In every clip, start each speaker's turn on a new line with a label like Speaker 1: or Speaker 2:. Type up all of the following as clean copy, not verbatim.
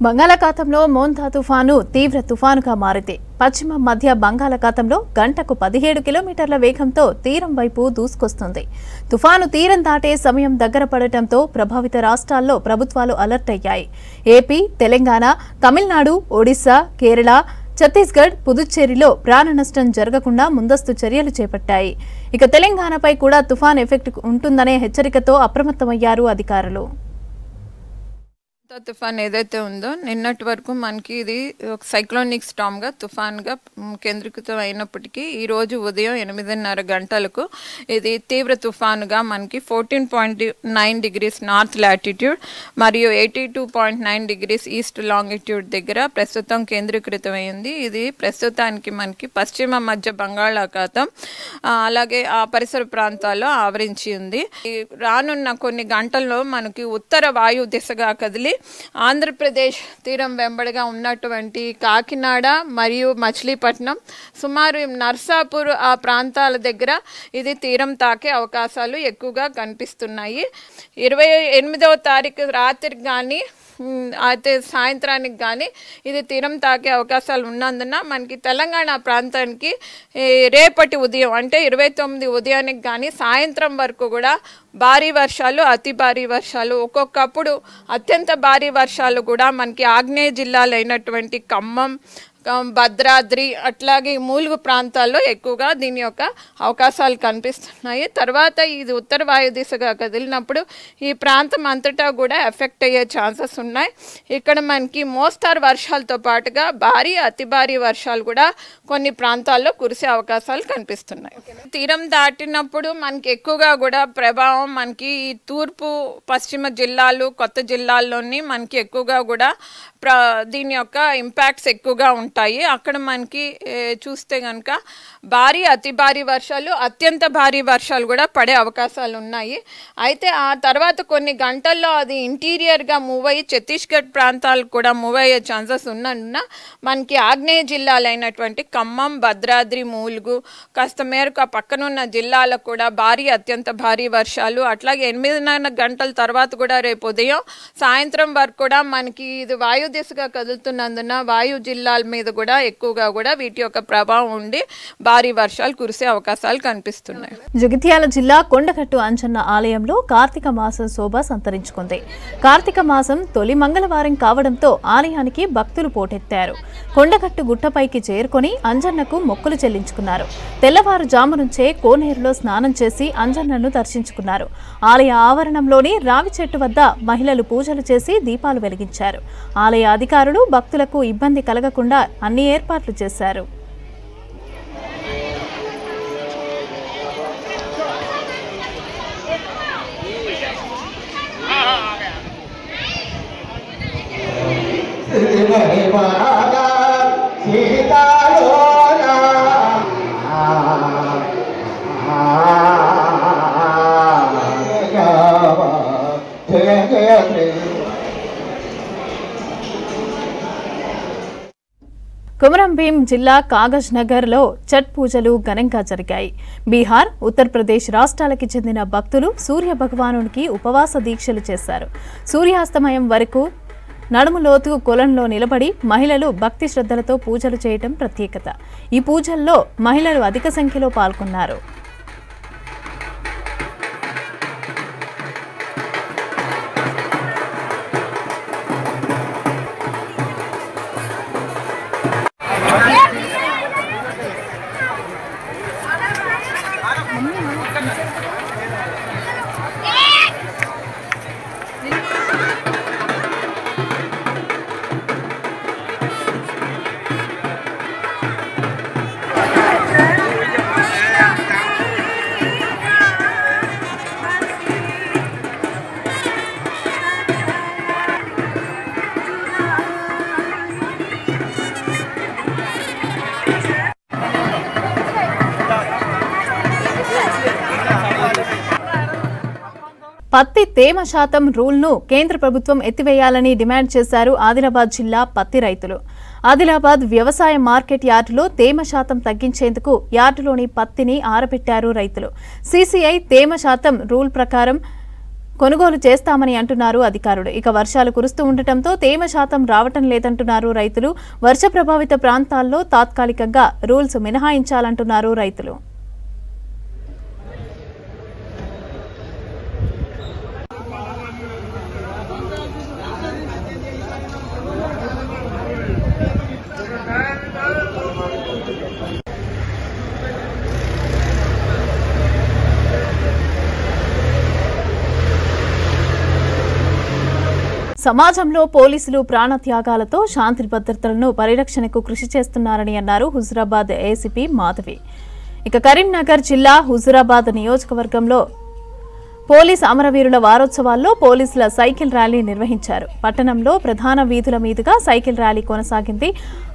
Speaker 1: బంగాళాఖాతంలో మోంతా తుఫాను తీవ్ర తుఫానుగా మారింది. పశ్చిమ మధ్య బంగాళాఖాతంలో గంటకు 17 కిలోమీటర్ల వేగంతో తీరం వైపు దూసుకొస్తుంది. తుఫాను తీరం దాటే సమయం దగ్గర పడటంతో ప్రభావిత రాష్ట్రాల్లో ప్రభుత్వాలు అలర్ట్ అయ్యాయి. ఏపీ, తెలంగాణ, తమిళనాడు, ఒడిశా, కేరళ, ఛత్తీస్గఢ్, పుదుచ్చేరిలో ప్రాణ నష్టం జరగకుండా ముందస్తు చర్యలు చేపట్టాయి. ఇక తెలంగాణపై కూడా తుఫాన్ ఎఫెక్ట్ ఉంటుందనే హెచ్చరికతో అప్రమత్తమయ్యారు అధికారులు.
Speaker 2: తుఫాన్ ఏదైతే ఉందో నిన్నటి వరకు మనకి ఇది ఒక సైక్లోనిక్ స్టామ్గా తుఫాన్గా కేంద్రీకృతం అయినప్పటికీ ఈరోజు ఉదయం 8:30 గంటలకు ఇది తీవ్ర తుఫానుగా మనకి 14.9 డిగ్రీస్ నార్త్ లాటిట్యూడ్ మరియు 82.9 డిగ్రీస్ ఈస్ట్ లాంగిట్యూడ్ దగ్గర ప్రస్తుతం కేంద్రీకృతం అయింది. ఇది ప్రస్తుతానికి మనకి పశ్చిమ మధ్య బంగాళాఖాతం అలాగే ఆ పరిసర ప్రాంతాల్లో ఆవరించి ఉంది. రానున్న కొన్ని గంటల్లో మనకి ఉత్తర వాయు దిశగా కదిలి ఆంధ్రప్రదేశ్ తీరం వెంబడిగా ఉన్నటువంటి కాకినాడ మరియు మచిలీపట్నం, సుమారు నర్సాపూర్ ఆ ప్రాంతాల దగ్గర ఇది తీరం తాకే అవకాశాలు ఎక్కువగా కనిపిస్తున్నాయి. 28వ తారీఖు రాత్రికి కానీ అయితే సాయంత్రానికి కానీ ఇది తీరం తాకే అవకాశాలు ఉన్నందున మనకి తెలంగాణ ప్రాంతానికి రేపటి ఉదయం అంటే 29 ఉదయానికి కానీ సాయంత్రం వరకు కూడా భారీ వర్షాలు, అతి భారీ వర్షాలు, ఒక్కొక్కప్పుడు అత్యంత భారీ వర్షాలు కూడా మనకి ఆగ్నేయ జిల్లాలు అయినటువంటి ఖమ్మం, భద్రాద్రి అట్లాగే మూలుగు ప్రాంతాల్లో ఎక్కువగా దీని యొక్క అవకాశాలు కనిపిస్తున్నాయి. తర్వాత ఇది ఉత్తర వాయు దిశగా కదిలినప్పుడు ఈ ప్రాంతం అంతటా కూడా ఎఫెక్ట్ అయ్యే ఛాన్సెస్ ఉన్నాయి. ఇక్కడ మనకి మోస్తారు వర్షాలతో పాటుగా భారీ, అతి భారీ వర్షాలు కూడా కొన్ని ప్రాంతాల్లో కురిసే అవకాశాలు కనిపిస్తున్నాయి. తీరం దాటినప్పుడు మనకి ఎక్కువగా కూడా ప్రభావం మనకి ఈ తూర్పు పశ్చిమ జిల్లాలు, కొత్త జిల్లాల్లోని మనకి ఎక్కువగా కూడా దీని యొక్క ఇంపాక్ట్స్ ఎక్కువగా ఉంటాయి. అక్కడ మనకి చూస్తే కనుక భారీ, అతి భారీ వర్షాలు, అత్యంత భారీ వర్షాలు కూడా పడే అవకాశాలు ఉన్నాయి. అయితే ఆ తర్వాత కొన్ని గంటల్లో అది ఇంటీరియర్గా మూవ్ అయ్యి ఛత్తీస్గఢ్ ప్రాంతాలకు కూడా మూవ్ అయ్యే ఛాన్సెస్ ఉన్నందున మనకి ఆగ్నేయ జిల్లాలైనటువంటి ఖమ్మం, భద్రాద్రి, మూలుగు, కాస్త మేరకు ఆ పక్కనున్న జిల్లాలకు కూడా భారీ, అత్యంత భారీ వర్షాలు, అట్లాగే 8:30 గంటల తర్వాత కూడా రేపు ఉదయం సాయంత్రం వరకు కూడా మనకి ఇది వాయు దిశగా కదులుతున్నందున వాయు జిల్లాల మీద కూడా ఎక్కువగా కూడా వీటి యొక్క ప్రభావం ఉండి భారీ వర్షాలు కురిసే అవకాశాలు కనిపిస్తున్నాయి.
Speaker 1: జగిత్యాల జిల్లా కొండగట్టు అంజన్న ఆలయంలో కార్తీక మాసం శోభ సంతరించుకుంది. కార్తీక మాసం తొలి మంగళవారం కావడంతో ఆలయానికి భక్తులు పోటెత్తారు. కొండగట్టు గుట్టపైకి చేరుకొని అంజన్నకు మొక్కులు చెల్లించుకున్నారు. తెల్లవారుజాము నుంచే కోనేరులో స్నానం చేసి అంజన్నను దర్శించుకున్నారు. ఆలయ ఆవరణంలోని రావి చెట్టు వద్ద మహిళలు పూజలు చేసి దీపాలు వెలిగించారు. ఆలయ అధికారులు భక్తులకు ఇబ్బంది కలగకుండా అన్ని ఏర్పాట్లు చేశారు. కొమరంభీం జిల్లా కాగజ్ నగర్లో ఛట్ పూజలు ఘనంగా జరిగాయి. బీహార్, ఉత్తరప్రదేశ్ రాష్ట్రాలకి చెందిన భక్తులు సూర్య భగవానునికి ఉపవాస దీక్షలు చేశారు. సూర్యాస్తమయం వరకు నడుములోతు కొలంలో నిలబడి మహిళలు భక్తి శ్రద్ధలతో పూజలు చేయటం ప్రత్యేకత. ఈ పూజల్లో మహిళలు అధిక సంఖ్యలో పాల్గొన్నారు. పత్తి తేమ శాతం రూల్ను కేంద్ర ప్రభుత్వం ఎత్తివేయాలని డిమాండ్ చేశారు ఆదిలాబాద్ జిల్లా పత్తి రైతులు. ఆదిలాబాద్ వ్యవసాయ మార్కెట్ యార్డులో తేమ శాతం తగ్గించేందుకు యార్డులోని పత్తిని ఆరబెట్టారు రైతులు. సీసీఐ తేమ శాతం రూల్ ప్రకారం కొనుగోలు చేస్తామని అంటున్నారు అధికారులు. ఇక వర్షాలు కురుస్తూ ఉండటంతో తేమ శాతం రావటం లేదంటున్నారు రైతులు. వర్ష ప్రభావిత ప్రాంతాల్లో తాత్కాలికంగా రూల్స్ మినహాయించాలంటున్నారు రైతులు. సమాజంలో పోలీసులు ప్రాణత్యాగాలతో శాంతి భద్రతలను పరిరక్షణకు కృషి చేస్తున్నారని అన్నారు హుజురాబాద్ ఏసీపీ మాధవి. ఇక కరీంనగర్ జిల్లా హుజురాబాద్ నియోజకవర్గంలో పోలీస్ అమరవీరుల వారోత్సవాల్లో పోలీసుల సైకిల్ ర్యాలీ నిర్వహించారు. పట్టణంలో ప్రధాన వీధుల మీదుగా సైకిల్ ర్యాలీ కొనసాగింది.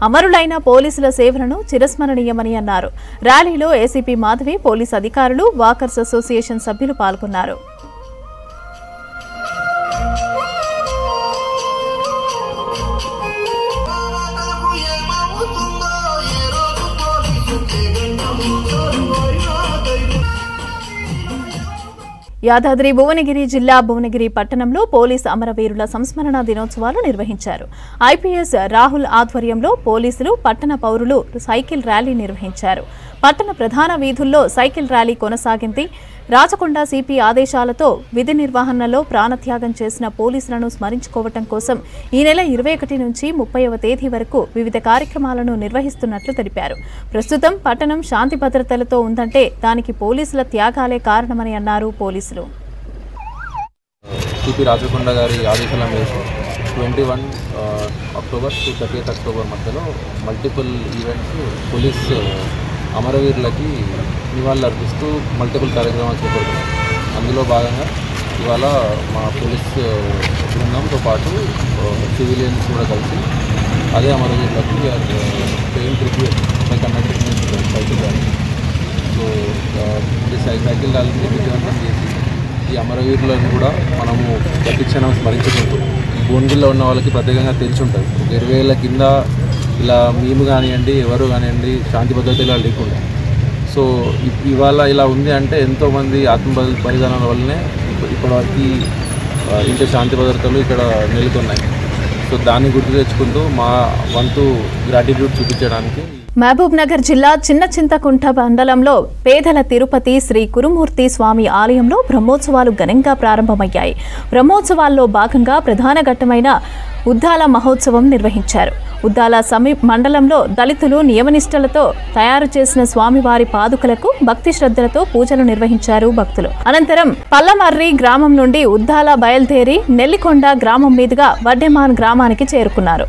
Speaker 1: అమరులైన పోలీసుల సేవలను చిరస్మరణీయమని అన్నారు. ర్యాలీలో ఏసీపీ మాధవి, పోలీస్ అధికారులు, వాకర్స్ అసోసియేషన్ సభ్యులు పాల్గొన్నారు. యాదాద్రి భువనగిరి జిల్లా భువనగిరి పట్టణంలో పోలీసు అమరవీరుల సంస్మరణ దినోత్సవాలు నిర్వహించారు. ఐపీఎస్ రాహుల్ ఆధ్వర్యంలో పోలీసులు, పట్టణ పౌరులు సైకిల్ ర్యాలీ నిర్వహించారు. పట్టణ ప్రధాన వీధుల్లో సైకిల్ ర్యాలీ కొనసాగింది. రాచకొండ సిపి ఆదేశాలతో విధి నిర్వహణలో ప్రాణత్యాగం చేసిన పోలీసులను స్మరించుకోవటం కోసం ఈ నెల 21 నుంచి 30వ తేదీ వరకు వివిధ కార్యక్రమాలను నిర్వహిస్తున్నట్లు తెలిపారు. ప్రస్తుతం పట్టణం శాంతి భద్రతలతో ఉందంటే దానికి పోలీసుల త్యాగాలే కారణమని అన్నారు పోలీసులు.
Speaker 3: సిపి రాచకొండ గారి ఆదేశాల మేరకు 21 అక్టోబర్ టు 30 అక్టోబర్ మధ్యలో మల్టిపుల్ ఈవెంట్స్ పోలీస్ అమరవీరులకి నివాళులు అర్పిస్తూ మల్టిపుల్ కార్యక్రమాలు చేపడుతున్నారు. అందులో భాగంగా ఇవాళ మా పోలీస్ బృందంతో పాటు సివిలియన్స్ కూడా కలిసి అదే అమరవీరులకి paying tribute cycle rally. So cycle ర్యాలీని విజయవంతం చేసి ఈ అమరవీరులను కూడా మనము ప్రతిక్షణం స్మరించుకుంటూ ఈ భువనగిరిలో ఉన్న వాళ్ళకి ప్రత్యేకంగా తెలిసి ఉంటుంది. 20 ఏళ్ళ కింద ఇలా మేము కానివ్వండి, ఎవరు కానివ్వండి శాంతి భద్రతలు లేకుండా. సో ఇవాళ ఇలా ఉంది అంటే ఎంతోమంది ఆత్మ బలిదానాల వల్లనే ఇప్పటివరకు ఇంత శాంతి భద్రతలు ఇక్కడ నెలకొన్నాయి. సో దాన్ని గుర్తు తెచ్చుకుంటూ మా వంతు గ్రాటిట్యూడ్ చూపించడానికి
Speaker 1: మహబూబ్ నగర్ జిల్లా చిన్న చింతకుంట మండలంలో పేదల తిరుపతి శ్రీ కురుమూర్తి స్వామి ఆలయంలో బ్రహ్మోత్సవాలు ఘనంగా ప్రారంభమయ్యాయి. బ్రహ్మోత్సవాల్లో భాగంగా ప్రధాన ఘట్టమైన ఉద్దాల మహోత్సవం నిర్వహించారు. ఉద్దాల మండలంలో దళితులు నియమనిష్టలతో తయారు చేసిన స్వామివారి పాదుకలకు భక్తి శ్రద్ధలతో పూజలు నిర్వహించారు భక్తులు. అనంతరం పల్లమర్రి గ్రామం నుండి ఉద్దాల బయలుదేరి నెల్లికొండ గ్రామం మీదుగా వడ్డెమాన్ గ్రామానికి చేరుకున్నారు.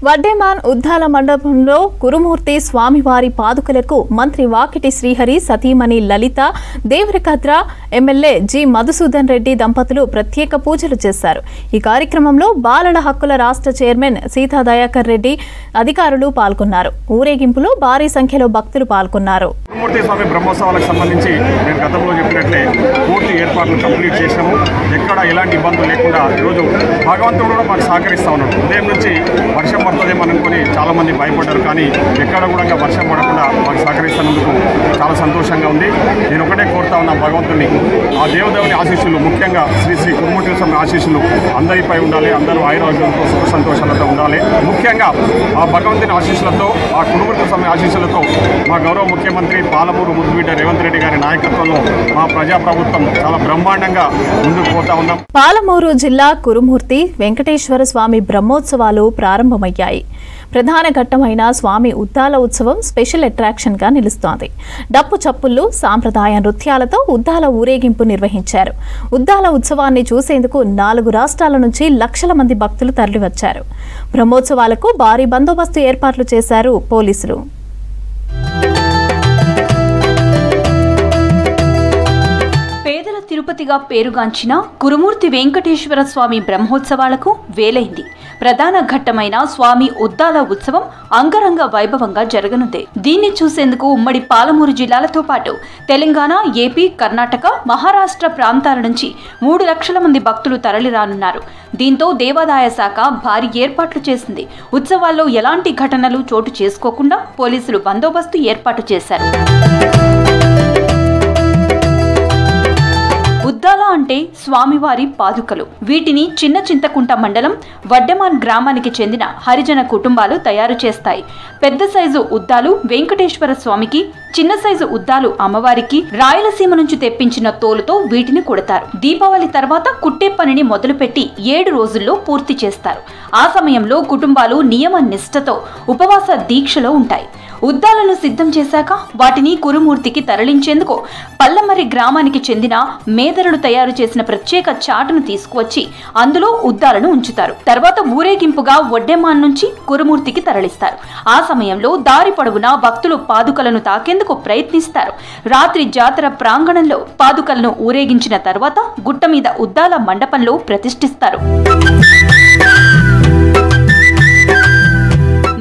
Speaker 1: వడ్డేమాన్ ఉద్దాల మండపంలో కురుమూర్తి స్వామివారి పాదుకలకు మంత్రి వాకిటి శ్రీహరి, సతీమణి లలిత, దేవరకద్ర, ఎమ్మెల్యే జి మధుసూదన్ రెడ్డి దంపతులు ప్రత్యేక పూజలు చేశారు. ఈ కార్యక్రమంలో బాలల హక్కుల రాష్ట్ర చైర్మన్ సీతా దయాకర్ రెడ్డి, అధికారులు పాల్గొన్నారు. ఊరేగింపులో భారీ సంఖ్యలో భక్తులు పాల్గొన్నారు.
Speaker 4: కురుమూర్తి స్వామి బ్రహ్మోత్సవాలకు సంబంధించి నేను గతంలో చెప్పినట్లే పూర్తి ఏర్పాట్లు కంప్లీట్ చేసినాము. ఎక్కడ ఎలాంటి ఇబ్బందులు లేకుండా ఈరోజు భగవంతుడు కూడా మాకు సహకరిస్తూ ఉన్నాడు. ఉదయం నుంచి వర్షం పడుతుందేమో అనుకుని చాలామంది భయపడ్డారు, కానీ ఎక్కడ కూడా వర్షం పడకుండా మాకు సహకరిస్తున్నందుకు చాలా సంతోషంగా ఉంది. నేను ఒకటే కోరుతా ఉన్నాను భగవంతుని, ఆ దేవదేవుని ఆశీస్సులు, ముఖ్యంగా శ్రీ శ్రీ కురుమూర్తి స్వామి ఆశీస్సులు అందరిపై ఉండాలి. అందరూ ఆయురారోగ్యంతో సుఖ సంతోషాలతో ఉండాలి. ముఖ్యంగా ఆ భగవంతుని ఆశీస్సులతో, ఆ కురుమూర్తి స్వామి ఆశీస్సులతో మా గౌరవ ముఖ్యమంత్రి పాలమూరు ముద్దుబిడ్డ రేవంత్ రెడ్డి గారి నాయకత్వంలో మా ప్రజాప్రభుత్వం చాలా బ్రహ్మాండంగా ముందుకు పోతా ఉన్నాం.
Speaker 1: పాలమూరు జిల్లా కురుమూర్తి వెంకటేశ్వర స్వామి బ్రహ్మోత్సవాలు ప్రారంభమయ్యాయి. ప్రధాన ఘట్టమైన స్వామి ఉద్దాల ఉత్సవం స్పెషల్ అట్రాక్షన్ గా నిలుస్తోంది. డప్పు చప్పుళ్లు, సాంప్రదాయ నృత్యాలతో ఉద్దాల ఊరేగింపు నిర్వహించారు. ఉద్దాల ఉత్సవాన్ని చూసేందుకు 4 రాష్ట్రాల నుంచి లక్షల మంది భక్తులు తరలివచ్చారు. బ్రహ్మోత్సవాలకు భారీ బందోబస్తు ఏర్పాట్లు చేశారు పోలీసులు.
Speaker 5: తిరుపతిగా పేరుగాంచిన కురుమూర్తి వెంకటేశ్వర స్వామి బ్రహ్మోత్సవాలకు వేలైంది. ప్రధాన ఘట్టమైన స్వామి ఉద్దాల ఉత్సవం అంగరంగ వైభవంగా జరగనుంది. దీన్ని చూసేందుకు ఉమ్మడి పాలమూరు జిల్లాలతో పాటు తెలంగాణ, ఏపీ, కర్ణాటక, మహారాష్ట్ర ప్రాంతాల నుంచి 3 లక్షల మంది భక్తులు తరలిరానున్నారు. దీంతో దేవాదాయ శాఖ భారీ ఏర్పాట్లు చేసింది. ఉత్సవాల్లో ఎలాంటి ఘటనలు చోటు చేసుకోకుండా పోలీసులు బందోబస్తు ఏర్పాటు చేశారు. ఉద్దాల అంటే స్వామివారి పాదుకలు. వీటిని చిన్న చింతకుంట మండలం వడ్డెమాన్ గ్రామానికి చెందిన హరిజన కుటుంబాలు తయారు చేస్తాయి. పెద్ద సైజు ఉద్దాలు వెంకటేశ్వర స్వామికి, చిన్న సైజు ఉద్దాలు అమ్మవారికి రాయలసీమ నుంచి తెప్పించిన తోలుతో వీటిని కుడతారు. దీపావళి తర్వాత కుట్టే పనిని మొదలుపెట్టి 7 రోజుల్లో పూర్తి చేస్తారు. ఆ సమయంలో కుటుంబాలు నియమ నిష్ఠతో ఉపవాస దీక్షలో ఉంటాయి. ఉద్దాలను సిద్ధం చేశాక వాటిని కురుమూర్తికి తరలించేందుకు పల్లమరి గ్రామానికి చెందిన మేదరలు తయారు చేసిన ప్రత్యేక చాటును తీసుకువచ్చి అందులో ఉద్దాలను ఉంచుతారు. తర్వాత ఊరేగింపుగా వడ్డెమాన్ నుంచి కురుమూర్తికి తరలిస్తారు. ఆ సమయంలో దారి పొడవునా భక్తులు పాదుకలను తాకేందుకు ప్రయత్నిస్తారు. రాత్రి జాతర ప్రాంగణంలో పాదుకలను ఊరేగించిన తర్వాత గుట్ట మీద ఉద్దాల మండపంలో ప్రతిష్ఠిస్తారు.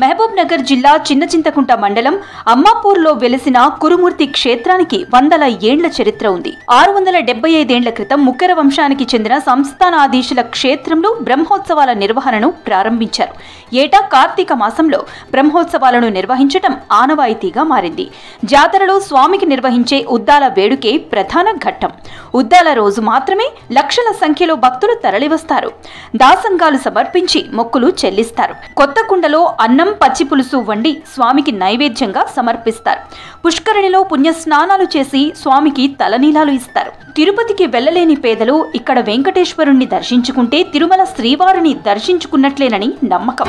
Speaker 5: మహబూబ్ నగర్ జిల్లా చిన్న చింతకుంట మండలం అమ్మాపూర్లో వెలిసిన కురుమూర్తి క్షేత్రానికి 100 ఏండ్ల చరిత్ర ఉంది. 675 ఏండ్ల క్రితం ముక్కెర వంశానికి చెందిన సంస్థానాధీశుల క్షేత్రంలో బ్రహ్మోత్సవాల నిర్వహణను ప్రారంభించారు. ఏటా కార్తీక మాసంలో బ్రహ్మోత్సవాలను నిర్వహించడం ఆనవాయితీగా మారింది. జాతరలో స్వామికి నిర్వహించే ఉద్దాల వేడుకే ప్రధాన ఘట్టం. ఉద్దాల రోజు మాత్రమే లక్షల సంఖ్యలో భక్తులు తరలివస్తారు. దాసంగాలు సమర్పించి మొక్కులు చెల్లిస్తారు. కొత్త కుండలో అన్నం, పచ్చి పులుసు వండి స్వామికి నైవేద్యంగా సమర్పిస్తారు. పుష్కరిణిలో పుణ్య స్నానాలు చేసి స్వామికి తలనీలాలు ఇస్తారు. తిరుపతికి వెళ్లలేని పేదలు ఇక్కడ వెంకటేశ్వరుణ్ణి దర్శించుకుంటే తిరుమల శ్రీవారిని దర్శించుకున్నట్లేనని నమ్మకం.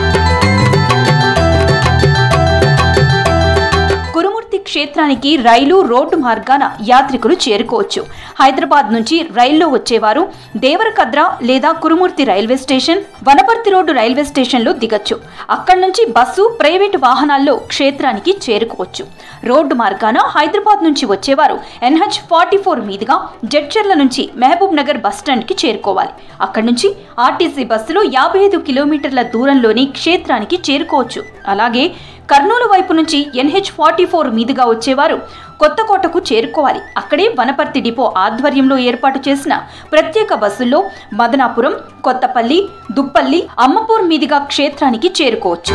Speaker 5: కురుమూర్తి క్షేత్రానికి రైలు, రోడ్డు మార్గాన యాత్రికులు చేరుకోవచ్చు. హైదరాబాద్ నుంచి రైల్లో వచ్చేవారు దేవరకద్ర లేదా Kurumurthy railway station, Wanaparthy road railway స్టేషన్లో దిగొచ్చు. అక్కడి నుంచి బస్సు, ప్రైవేటు వాహనాల్లో క్షేత్రానికి చేరుకోవచ్చు. రోడ్డు మార్గాన హైదరాబాద్ నుంచి వచ్చేవారు NH44 మీదుగా జడ్చర్ల నుంచి మహబూబ్ నగర్ బస్టాండ్కి చేరుకోవాలి. అక్కడి నుంచి ఆర్టీసీ బస్సులో 55 కిలోమీటర్ల దూరంలోని క్షేత్రానికి చేరుకోవచ్చు. అలాగే కర్నూలు వైపు నుంచి NH44 మీదుగా వచ్చేవారు కొత్తకోటకు చేరుకోవాలి. అక్కడే వనపర్తి డిపో ఆధ్వర్యంలో ఏర్పాటు చేసిన ప్రత్యేక బస్సుల్లో మదనాపురం, కొత్తపల్లి, దుప్పల్లి, అమ్మపూర్ మీదుగా క్షేత్రానికి చేరుకోవచ్చు.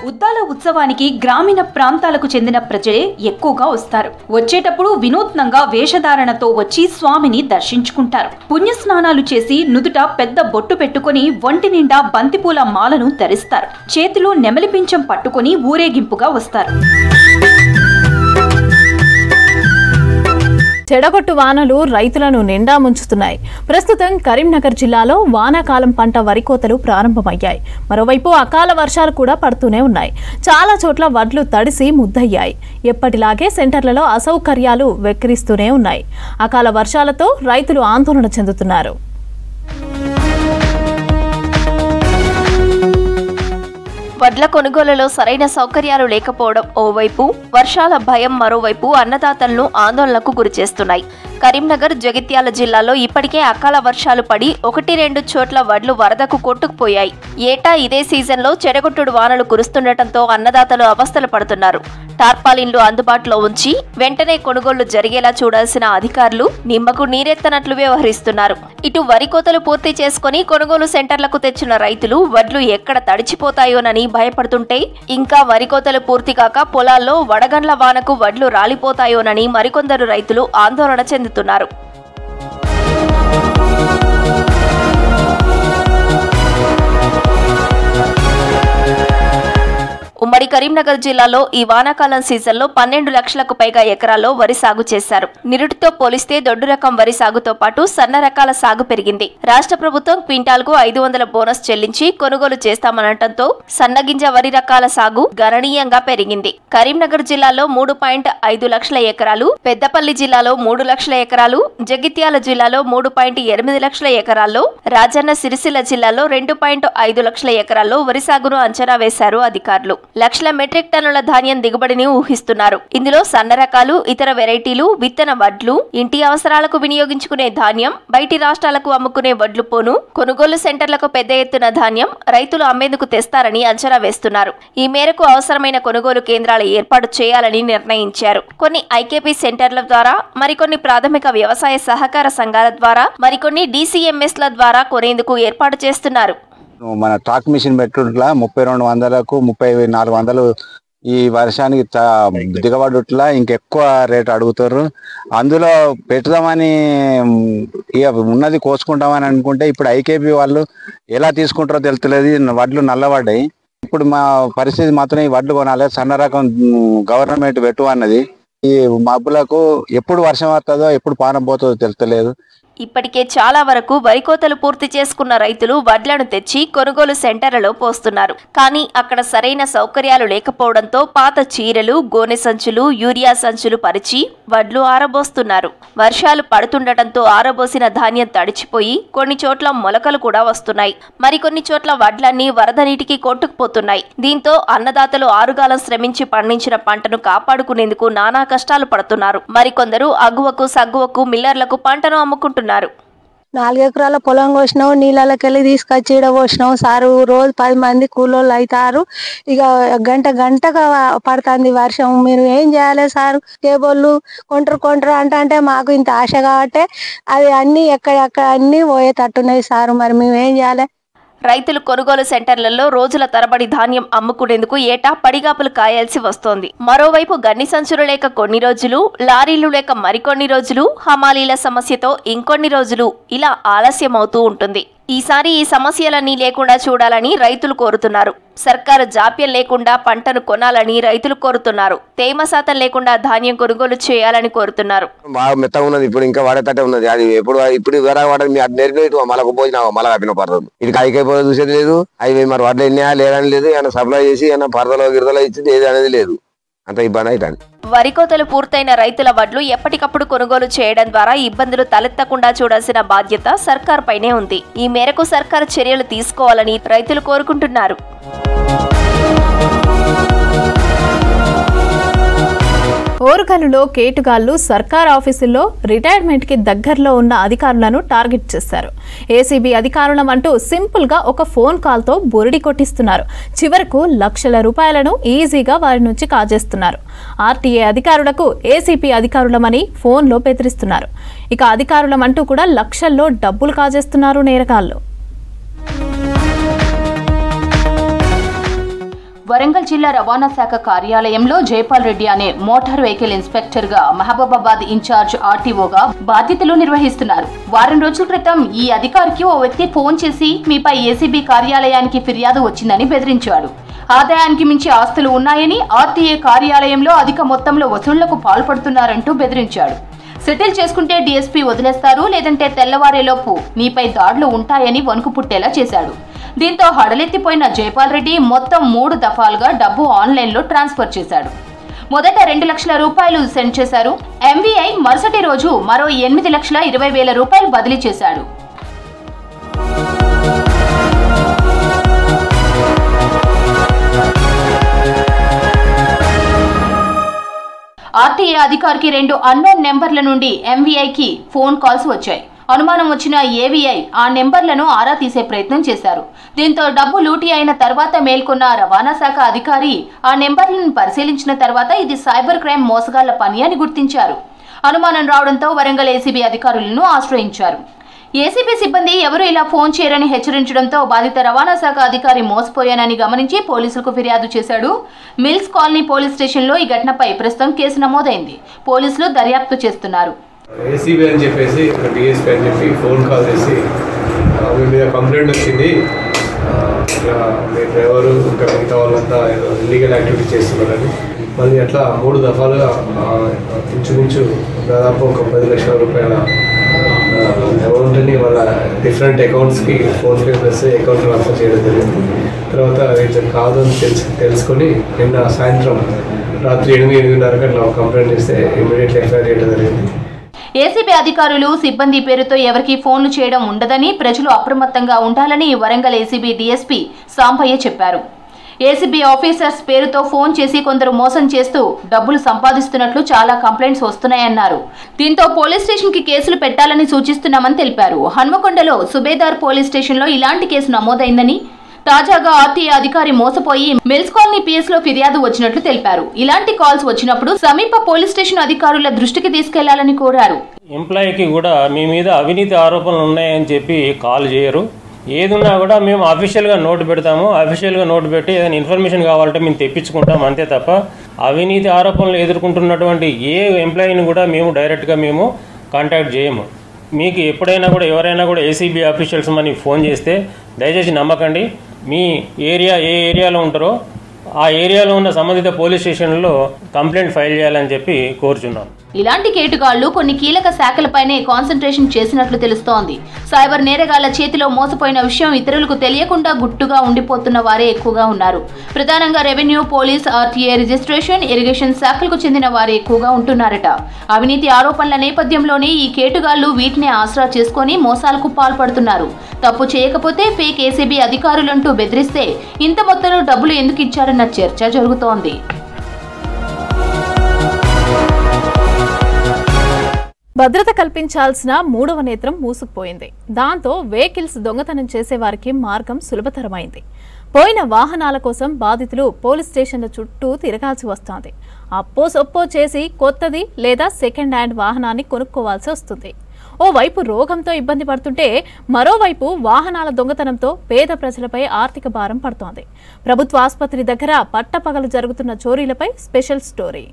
Speaker 5: ఉద్దాల ఉత్సవానికి గ్రామీణ ప్రాంతాలకు చెందిన ప్రజలే ఎక్కువగా వస్తారు. వచ్చేటప్పుడు వినూత్నంగా వేషధారణతో వచ్చి స్వామిని దర్శించుకుంటారు. పుణ్యస్నానాలు చేసి నుదుట పెద్ద బొట్టు పెట్టుకుని ఒంటి నిండా బంతిపూల మాలను ధరిస్తారు. చేతిలో నెమలి పింఛం పట్టుకుని ఊరేగింపుగా వస్తారు.
Speaker 1: చెడగొట్టు వానలు రైతులను నిండా ముంచుతున్నాయి. ప్రస్తుతం కరీంనగర్ జిల్లాలో వానాకాలం పంట వరి కోతలు ప్రారంభమయ్యాయి. మరోవైపు అకాల వర్షాలు కూడా పడుతూనే ఉన్నాయి. చాలా చోట్ల వడ్లు తడిసి ముద్దయ్యాయి. ఎప్పటిలాగే సెంటర్లలో అసౌకర్యాలు వెక్కిరిస్తూనే ఉన్నాయి. అకాల వర్షాలతో రైతులు ఆందోళన చెందుతున్నారు.
Speaker 6: వడ్ల కొనుగోలులో సరైన సౌకర్యాలు లేకపోవడం ఓవైపు, వర్షాల భయం మరోవైపు అన్నదాతలను ఆందోళనకు గురిచేస్తున్నాయి. కరీంనగర్, జగిత్యాల జిల్లాలో ఇప్పటికే అకాల వర్షాలు పడి 1-2 చోట్ల వడ్లు వరదకు కొట్టుకుపోయాయి. ఏటా ఇదే సీజన్లో చెడగొట్టుడు వానలు కురుస్తుండటంతో అన్నదాతలు అవస్థలు పడుతున్నారు. టార్పాలిన్లు అందుబాటులో ఉంచి వెంటనే కొనుగోళ్లు జరిగేలా చూడాల్సిన అధికారులు నిమ్మకు నీరెత్తనట్లు వ్యవహరిస్తున్నారు. ఇటు వరి కోతలు పూర్తి చేసుకుని కొనుగోలు సెంటర్లకు తెచ్చిన రైతులు వడ్లు ఎక్కడ తడిచిపోతాయోనని భయపడుతుంటే, ఇంకా వరి కోతలు పూర్తి కాక పొలాల్లో వడగండ్ల వానకు వడ్లు రాలిపోతాయోనని మరికొందరు రైతులు ఆందోళన చెందుతున్నారు. ఉమ్మడి కరీంనగర్ జిల్లాలో ఈ వానాకాలం సీజన్లో 12 లక్షలకు పైగా ఎకరాల్లో వరి సాగు చేశారు. నిరుటితో పోలిస్తే దొడ్డు రకం వరి సాగుతో పాటు సన్న రకాల సాగు పెరిగింది. రాష్ట్ర ప్రభుత్వం క్వింటాల్కు 500 బోనస్ చెల్లించి కొనుగోలు చేస్తామనటంతో సన్నగింజ వరి రకాల సాగు గణనీయంగా పెరిగింది. కరీంనగర్ జిల్లాలో 3.5 లక్షల ఎకరాలు, పెద్దపల్లి జిల్లాలో 3 లక్షల ఎకరాలు, జగిత్యాల జిల్లాలో 3.8 లక్షల ఎకరాల్లో, రాజన్న సిరిసిల్ల జిల్లాలో 2.5 లక్షల ఎకరాల్లో వరి సాగును అంచనా వేశారు అధికారులు. లక్షల మెట్రిక్ టన్నుల ధాన్యం దిగుబడిని ఊహిస్తున్నారు. ఇందులో సన్న రకాలు, ఇతర వెరైటీలు, విత్తన వడ్లు, ఇంటి అవసరాలకు వినియోగించుకునే ధాన్యం, బయటి రాష్ట్రాలకు అమ్ముకునే వడ్లు పోను, కొనుగోలు సెంటర్లకు పెద్ద ఎత్తున ధాన్యం రైతులు అమ్మేందుకు తెస్తారని అంచనా వేస్తున్నారు. ఈ మేరకు అవసరమైన కొనుగోలు కేంద్రాలు ఏర్పాటు చేయాలని నిర్ణయించారు. కొన్ని ఐకేపీ సెంటర్ల ద్వారా, మరికొన్ని ప్రాథమిక వ్యవసాయ సహకార సంఘాల ద్వారా, మరికొన్ని DCMSల ద్వారా కొనేందుకు ఏర్పాటు చేస్తున్నారు.
Speaker 7: మన ట్రాక్ మిషన్ పెట్టుట్లా 3200కు 3400 ఈ వర్షానికి దిగబడుట్లా ఇంకెక్కువ రేటు అడుగుతారు. అందులో పెట్టుదామని ఇక ఉన్నది కోసుకుంటామని అనుకుంటే ఇప్పుడు ఐకేపీ వాళ్ళు ఎలా తీసుకుంటారో తెలుస్తలేదు. వడ్లు నల్లబడ్డాయి. ఇప్పుడు మా పరిస్థితి మాత్రం ఈ వడ్లు కొనాలి, సన్న రకం గవర్నమెంట్ పెట్టు అన్నది. ఈ మబ్బులకు ఎప్పుడు వర్షం వస్తుందో ఎప్పుడు పానం పోతుందో తెలుస్తలేదు.
Speaker 6: ఇప్పటికే చాలా వరకు వరి కోతలు పూర్తి చేసుకున్న రైతులు వడ్లను తెచ్చి కొనుగోలు సెంటర్లలో పోస్తున్నారు. కానీ అక్కడ సరైన సౌకర్యాలు లేకపోవడంతో పాత చీరలు, గోనె సంచులు, యూరియా సంచులు పరిచి వడ్లు ఆరబోస్తున్నారు. వర్షాలు పడుతుండటంతో ఆరబోసిన ధాన్యం తడిచిపోయి కొన్ని చోట్ల మొలకలు కూడా వస్తున్నాయి. మరికొన్ని చోట్ల వడ్లన్నీ వరద నీటికి కొట్టుకుపోతున్నాయి. దీంతో అన్నదాతలు ఆరుగాలం శ్రమించి పండించిన పంటను కాపాడుకునేందుకు నానా కష్టాలు పడుతున్నారు. మరికొందరు అగువకు సగ్గువకు మిల్లర్లకు పంటను అమ్ముకుంటున్నారు.
Speaker 8: 4 ఎకరాల పొలం కోసినాం, నీళ్ళకెళ్ళి తీసుకొచ్చి ఈడ పోసినాం సారు. రోజు 10 మంది కూలోళ్ళు అవుతారు. ఇక గంటగా పడుతుంది వర్షం. మీరు ఏం చేయాలి సారు? కేబుల్లు కొంటారు అంటే మాకు ఇంత ఆశ కాబట్టి అది అన్ని ఎక్కడెక్కడ అన్ని పోయేటట్టున్నాయి సారు. మరి మేము ఏం చేయాలి?
Speaker 6: రైతులు కొనుగోలు సెంటర్లలో రోజుల తరబడి ధాన్యం అమ్ముకునేందుకు ఏటా పడిగాపులు కాయాల్సి వస్తోంది. మరోవైపు గన్ని సంచులు లేక కొన్ని రోజులు, లారీలు లేక మరికొన్ని రోజులు, హమాలీల సమస్యతో ఇంకొన్ని రోజులు ఇలా ఆలస్యమవుతూ ఉంటుంది. ఈసారి ఈ సమస్యలన్నీ లేకుండా చూడాలని రైతులు కోరుతున్నారు. సర్కారు జాప్యం లేకుండా పంటను కొనాలని రైతులు కోరుతున్నారు. తేమ శాతం లేకుండా ధాన్యం కొనుగోలు చేయాలని కోరుతున్నారు.
Speaker 9: బాగా మెత్తగా ఉన్నది, ఇప్పుడు ఇంకా వాడేటట్టే ఉన్నది. అది ఇప్పుడు వాడేది నేర్పి మళ్ళీ పోయినా మళ్ళీ ఆపిన పర్లేదు. ఇది అయిపోయి చూసేది లేదు. అవి మరి వాటిలో ఎన్ని లేదని లేదు. ఏమైనా సప్లై చేసి ఏమైనా పరదలో గిరదలో ఇచ్చింది ఏది అనేది లేదు. అంత ఇబ్బంది అవుతుంది.
Speaker 6: వరి కోతలు పూర్తయిన రైతుల వడ్లు ఎప్పటికప్పుడు కొనుగోలు చేయడం ద్వారా ఇబ్బందులు తలెత్తకుండా చూడాల్సిన బాధ్యత సర్కార్ పైనే ఉంది. ఈ మేరకు సర్కారు చర్యలు తీసుకోవాలని రైతులు కోరుకుంటున్నారు.
Speaker 1: ఓరుగల్లులో కేటుగాళ్లు సర్కార్ ఆఫీసుల్లో రిటైర్మెంట్కి దగ్గరలో ఉన్న అధికారులను టార్గెట్ చేశారు. ఏసీబీ అధికారులం అంటూ సింపుల్గా ఒక ఫోన్ కాల్తో బురిడి కొట్టిస్తున్నారు. చివరకు లక్షల రూపాయలను ఈజీగా వారి నుంచి కాజేస్తున్నారు. ఆర్టీఏ అధికారులకు ఏసీపీ అధికారులమని ఫోన్లో బెదిరిస్తున్నారు. ఇక అధికారులం అంటూ కూడా లక్షల్లో డబ్బులు కాజేస్తున్నారు నేరగాళ్లు.
Speaker 5: వరంగల్ జిల్లా రవాణా శాఖ కార్యాలయంలో జైపాల్ రెడ్డి అనే మోటార్ వెహికల్ ఇన్స్పెక్టర్ గా మహబూబాబాద్ ఇన్ఛార్జ్ ఆర్టీఓగా బాధ్యతలు నిర్వహిస్తున్నారు. వారం రోజుల క్రితం ఈ అధికారికి ఓ వ్యక్తి ఫోన్ చేసి మీపై ఏసీబీ కార్యాలయానికి ఫిర్యాదు వచ్చిందని బెదిరించాడు. ఆదాయానికి మించి ఆస్తులు ఉన్నాయని, ఆర్టీఏ కార్యాలయంలో అధిక మొత్తంలో వసూళ్లకు పాల్పడుతున్నారంటూ బెదిరించాడు. సెటిల్ చేసుకుంటే డీఎస్పీ వదిలేస్తారు, లేదంటే తెల్లవారేలోపు మీపై దాడులు ఉంటాయని వణుకు పుట్టేలా చేశాడు. దీంతో హడలెత్తిపోయిన జైపాల్ రెడ్డి మొత్తం 3 దఫాలుగా డబ్బు ఆన్లైన్లో ట్రాన్స్ఫర్ చేశాడు. మొదట 2 లక్షల రూపాయలు సెండ్ చేశారు. ఎంవీఐ మరుసటి రోజు మరో 8,20,000 రూపాయలు బదిలీ చేశాడు. ఆర్టీఏ అధికారికి 2 అన్నోన్ నెంబర్ల నుండి ఎంవీఐకి ఫోన్ కాల్స్ వచ్చాయి. అనుమానం వచ్చిన ఏవీఐ ఆ నెంబర్లను ఆరా తీసే ప్రయత్నం చేశారు. దీంతో డబ్బు లూటీ అయిన తర్వాత మేల్కొన్న రవాణా శాఖ అధికారి ఆ నెంబర్లను పరిశీలించిన తర్వాత ఇది సైబర్ క్రైమ్ మోసగాళ్ల పని అని గుర్తించారు. అనుమానం రావడంతో వరంగల్ ఏసీబీ అధికారులను ఆశ్రయించారు. ఏసీబీ సిబ్బంది ఎవరు ఇలా ఫోన్ చేయరని హెచ్చరించడంతో బాధిత రవాణా శాఖ అధికారి మోసపోయానని గమనించి పోలీసులకు ఫిర్యాదు చేశాడు. మిల్స్ కాలనీ పోలీస్ స్టేషన్లో ఈ ఘటనపై ప్రస్తుతం కేసు నమోదైంది. పోలీసులు దర్యాప్తు చేస్తున్నారు.
Speaker 10: ఏసీబీ అని చెప్పేసి డిఎస్పీ అని చెప్పి ఫోన్ కాల్ చేసి మీ మీద కంప్లైంట్ వచ్చింది, మీ డ్రైవరు ఇంకా మిగతా వాళ్ళంతా ఇల్లీగల్ యాక్టివిటీ చేస్తున్నారని. మళ్ళీ అట్లా 3 దఫాలుగా ఇంచుమించు దాదాపు ఒక 10 లక్షల రూపాయల అమౌంట్ని వాళ్ళ డిఫరెంట్ అకౌంట్స్కి ఫోన్పే ప్లస్ అకౌంట్ ట్రాన్స్ఫర్ చేయడం జరిగింది. తర్వాత రీజన్ కాదు అని తెలుసుకొని నిన్న సాయంత్రం రాత్రి 8-8:30 అట్లా కంప్లైంట్ చేస్తే ఇమీడియట్లీ ఎఫ్ఐఆర్ చేయడం జరిగింది.
Speaker 5: ఏసీబీ అధికారులు సిబ్బంది పేరుతో ఎవరికీ ఫోన్లు చేయడం ఉండదని, ప్రజలు అప్రమత్తంగా ఉండాలని వరంగల్ ఏసీబీ డీఎస్పీ సాంబయ్య చెప్పారు. ఏసీబీ ఆఫీసర్స్ పేరుతో ఫోన్ చేసి కొందరు మోసం చేస్తూ డబ్బులు సంపాదిస్తున్నట్లు చాలా కంప్లైంట్స్ వస్తున్నాయన్నారు. దీంతో పోలీస్ స్టేషన్ కి కేసులు పెట్టాలని సూచిస్తున్నామని తెలిపారు. హన్మకొండలో సుబేదార్ పోలీస్ స్టేషన్ లో ఇలాంటి కేసు నమోదైందని, తాజాగా ఆర్టీఏ అధికారి మోసపోయి మిల్స్ కాలనీ పిఎస్ లో ఫిర్యాదు వచ్చినట్లు తెలిపారు. ఇలాంటి కాల్స్ వచ్చినప్పుడు సమీప పోలీస్ స్టేషన్ అధికారుల దృష్టికి తీసుకెళ్లాలని కోరారు.
Speaker 11: ఎంప్లాయీకి కూడా మీ మీద అవినీతి ఆరోపణలు ఉన్నాయని చెప్పి కాల్ చేయరు. ఏదున్నా కూడా మేము అఫీషియల్గా నోటు పెడతాము. అఫీషియల్గా నోటు పెట్టి ఏదైనా ఇన్ఫర్మేషన్ కావాలంటే మేము తెప్పించుకుంటాం, అంతే తప్ప అవినీతి ఆరోపణలు ఎదుర్కొంటున్నటువంటి ఏ ఎంప్లాయీని కూడా మేము డైరెక్ట్గా మేము కాంటాక్ట్ చేయము. మీకు ఎప్పుడైనా కూడా ఎవరైనా కూడా ఏసీబీ ఆఫీషియల్స్ మనకి ఫోన్ చేస్తే దయచేసి నమ్మకండి. మీ ఏరియా ఏ ఏరియాలో ఉంటారో ఆ ఏరియాలో ఉన్న సంబంధిత పోలీస్ స్టేషన్లో కంప్లైంట్ ఫైల్ చేయాలని చెప్పి కోరుచున్నాం.
Speaker 5: ఇలాంటి కేటుగాళ్లు కొన్ని కీలక శాఖలపైనే కాన్సంట్రేషన్ చేసినట్లు తెలుస్తోంది. సైబర్ నేరగాళ్ల చేతిలో మోసపోయిన విషయం ఇతరులకు తెలియకుండా గుట్టుగా ఉండిపోతున్న వారే ఎక్కువగా ఉన్నారు. ప్రధానంగా revenue, police, RTA, registration, irrigation శాఖలకు చెందిన వారే ఎక్కువగా ఉంటున్నారట. అవినీతి ఆరోపణల నేపథ్యంలోనే ఈ కేటుగాళ్లు వీటిని ఆసరా చేసుకుని మోసాలకు పాల్పడుతున్నారు. తప్పు చేయకపోతే ఫేక్ ఏసీబీ అధికారులంటూ బెదిరిస్తే ఇంత మొత్తంలో డబ్బులు ఎందుకు ఇచ్చారన్న చర్చ జరుగుతోంది.
Speaker 1: భద్రత కల్పించాల్సిన మూడవ నేత్రం మూసుకుపోయింది. దాంతో వెహికల్స్ దొంగతనం చేసేవారికి మార్గం సులభతరమైంది. పోయిన వాహనాల కోసం బాధితులు పోలీస్ స్టేషన్ల చుట్టూ తిరగాల్సి వస్తోంది. అప్పో సొప్పో చేసి కొత్తది లేదా సెకండ్ హ్యాండ్ వాహనాన్ని కొనుక్కోవాల్సి వస్తుంది. ఓవైపు రోగంతో ఇబ్బంది పడుతుంటే మరోవైపు వాహనాల దొంగతనంతో పేద ప్రజలపై ఆర్థిక భారం పడుతోంది. ప్రభుత్వ ఆసుపత్రి దగ్గర పట్టపగలు జరుగుతున్న చోరీలపై స్పెషల్ స్టోరీ.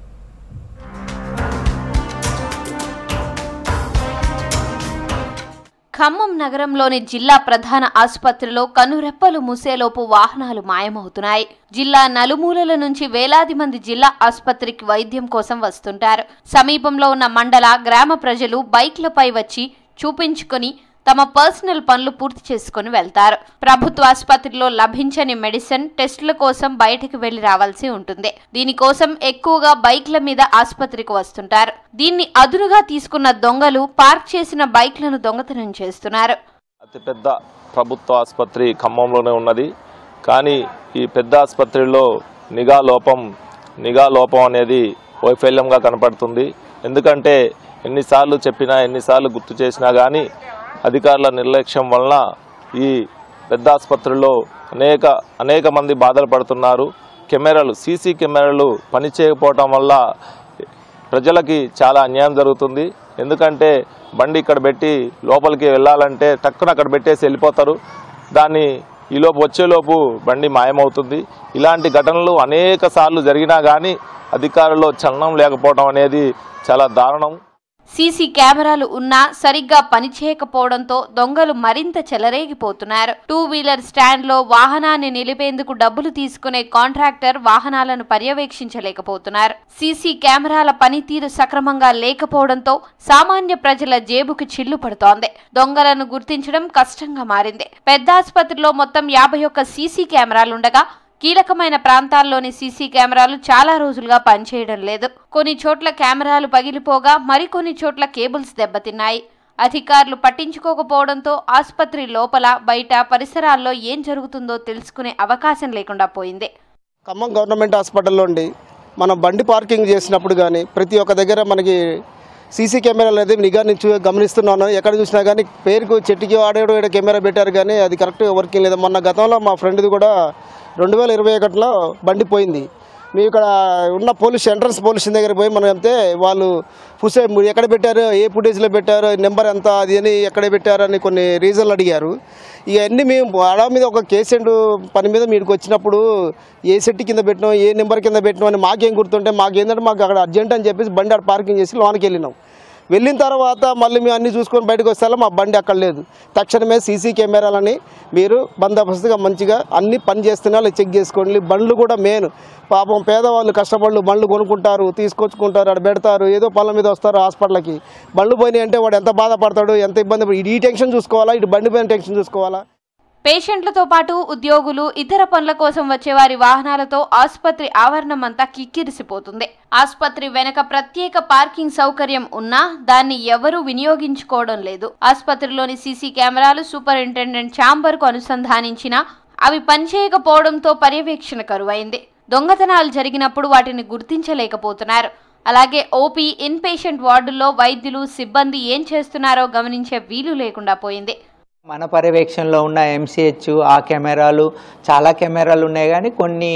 Speaker 6: ఖమ్మం నగరంలోని జిల్లా ప్రధాన ఆసుపత్రిలో కనురెప్పలు మూసేలోపు వాహనాలు మాయమవుతున్నాయి. జిల్లా నలుమూలల నుంచి వేలాది మంది జిల్లా ఆసుపత్రికి వైద్యం కోసం వస్తుంటారు. సమీపంలో ఉన్న మండల, గ్రామ ప్రజలు బైక్లపై వచ్చి చూపించుకొని తమ పర్సనల్ పనులు పూర్తి చేసుకుని వెళ్తారు. ప్రభుత్వ ఆసుపత్రిలో లభించని మెడిసిన్, టెస్టుల కోసం బయటకు వెళ్లి రావాల్సి ఉంటుంది. దీనికోసం ఎక్కువగా బైక్ల మీద ఆసుపత్రికి వస్తుంటారు. దీన్ని అదునుగా తీసుకున్న దొంగలు పార్క్ చేసిన బైక్లను దొంగతనం చేస్తున్నారు.
Speaker 12: అతిపెద్ద ప్రభుత్వ ఆసుపత్రి ఖమ్మంలోనే ఉన్నది. కానీ ఈ పెద్ద ఆసుపత్రిలో నిఘా లోపం అనేది వైఫల్యంగా కనపడుతుంది. ఎందుకంటే ఎన్నిసార్లు చెప్పినా, ఎన్నిసార్లు గుర్తు చేసినా కానీ అధికారుల నిర్లక్ష్యం వలన ఈ పెద్ద ఆసుపత్రిలో అనేక మంది బాధలు పడుతున్నారు. సీసీ కెమెరాలు పనిచేయకపోవటం వల్ల ప్రజలకి చాలా అన్యాయం జరుగుతుంది. ఎందుకంటే బండి ఇక్కడ పెట్టి లోపలికి వెళ్ళాలంటే టక్కున అక్కడ పెట్టేసి వెళ్ళిపోతారు. దాన్ని ఈలోపు వచ్చేలోపు బండి మాయమవుతుంది. ఇలాంటి ఘటనలు అనేక సార్లు జరిగినా కానీ అధికారుల్లో చలనం లేకపోవడం అనేది చాలా దారుణం.
Speaker 6: సీసీ కెమెరాలు ఉన్నా సరిగ్గా పనిచేయకపోవడంతో దొంగలు మరింత చెలరేగిపోతున్నారు. 2-వీలర్ స్టాండ్ లో వాహనాన్ని నిలిపేందుకు డబ్బులు తీసుకునే కాంట్రాక్టర్ వాహనాలను పర్యవేక్షించలేకపోతున్నారు. సీసీ కెమెరాల పనితీరు సక్రమంగా లేకపోవడంతో సామాన్య ప్రజల జేబుకు చిల్లు పడుతోంది. దొంగలను గుర్తించడం కష్టంగా మారింది. పెద్ద ఆసుపత్రిలో మొత్తం 51 సీసీ కెమెరాలుండగా కీలకమైన ప్రాంతాల్లోని సీసీ కెమెరాలు చాలా రోజులుగా పనిచేయడం లేదు. కొన్ని చోట్ల కెమెరాలు పగిలిపోగా మరికొన్ని చోట్ల కేబుల్స్ దెబ్బతిన్నాయి. అధికారులు పట్టించుకోకపోవడంతో ఆసుపత్రి లోపల, బయట పరిసరాల్లో ఏం జరుగుతుందో తెలుసుకునే అవకాశం లేకుండా పోయింది.
Speaker 13: ఖమ్మం గవర్నమెంట్ హాస్పిటల్లో మనం బండి పార్కింగ్ చేసినప్పుడు కానీ ప్రతి ఒక్క దగ్గర మనకి సీసీ కెమెరాలు అనేది నిఘా నుంచి గమనిస్తున్నాను. ఎక్కడ చూసినా కానీ పేరుకు చెట్టుకి ఆడేడు కెమెరా పెట్టారు కానీ అది కరెక్ట్గా వర్కింగ్ లేదు. మొన్న గతంలో మా ఫ్రెండ్ది కూడా 2021లో బండి పోయింది. మేము ఇక్కడ ఉన్న ఎంట్రన్స్ పోలీస్ దగ్గర పోయి మనం వెళ్తే వాళ్ళు ఎక్కడ పెట్టారు, ఏ ఫుటేజ్లో పెట్టారు, నెంబర్ ఎంత, అది అని ఎక్కడ పెట్టారు అని కొన్ని రీజన్లు అడిగారు. ఇవన్నీ మేము అలా మీద ఒక కేసెంట్ పని మీద మీదకి వచ్చినప్పుడు ఏ సెట్ కింద పెట్టినాం, ఏ నెంబర్ కింద పెట్టినాం అని మాకేం గుర్తుంటే మాకేంటంటే మాకు అక్కడ అర్జెంట్ అని చెప్పేసి బండి అక్కడ పార్కింగ్ చేసి లోనికి వెళ్ళినాం. వెళ్ళిన తర్వాత మళ్ళీ మేము అన్నీ చూసుకొని బయటకు వస్తే మా బండి అక్కడ లేదు. తక్షణమే సీసీ కెమెరాలని మీరు బందోబస్తుగా మంచిగా అన్ని పని చేస్తున్నా చెక్ చేసుకోండి. బండ్లు కూడా మెయిన్. పాపం పేదవాళ్ళు కష్టపళ్ళు బండ్లు కొనుక్కుంటారు, తీసుకొచ్చుకుంటారు, అక్కడ పెడతారు, ఏదో పనుల మీద వస్తారు హాస్పిటల్కి. బండ్లు పోయినాయి అంటే వాడు ఎంత బాధపడతాడు, ఎంత ఇబ్బంది. ఈ టెన్షన్ చూసుకోవాలా, ఇటు బండి పైన టెన్షన్ చూసుకోవాలా.
Speaker 6: పేషెంట్లతో పాటు ఉద్యోగులు, ఇతర పనుల కోసం వచ్చే వారి వాహనాలతో ఆసుపత్రి ఆవరణమంతా కిక్కిరిసిపోతుంది. ఆసుపత్రి వెనక ప్రత్యేక పార్కింగ్ సౌకర్యం ఉన్నా దాన్ని ఎవరూ వినియోగించుకోవడం లేదు. ఆసుపత్రిలోని సీసీ కెమెరాలు సూపరింటెండెంట్ ఛాంబర్ కు అనుసంధానించిన
Speaker 14: అవి పనిచేయకపోవడంతో పర్యవేక్షణ కరువైంది. దొంగతనాలు జరిగినప్పుడు వాటిని గుర్తించలేకపోతున్నారు. అలాగే ఓపీ, ఇన్ పేషెంట్ వార్డుల్లో వైద్యులు, సిబ్బంది ఏం చేస్తున్నారో గమనించే వీలు లేకుండా పోయింది.
Speaker 15: మన పర్యవేక్షణలో ఉన్న ఎంసీహెచ్ ఆ కెమెరాలు చాలా కెమెరాలు ఉన్నాయి, కానీ కొన్ని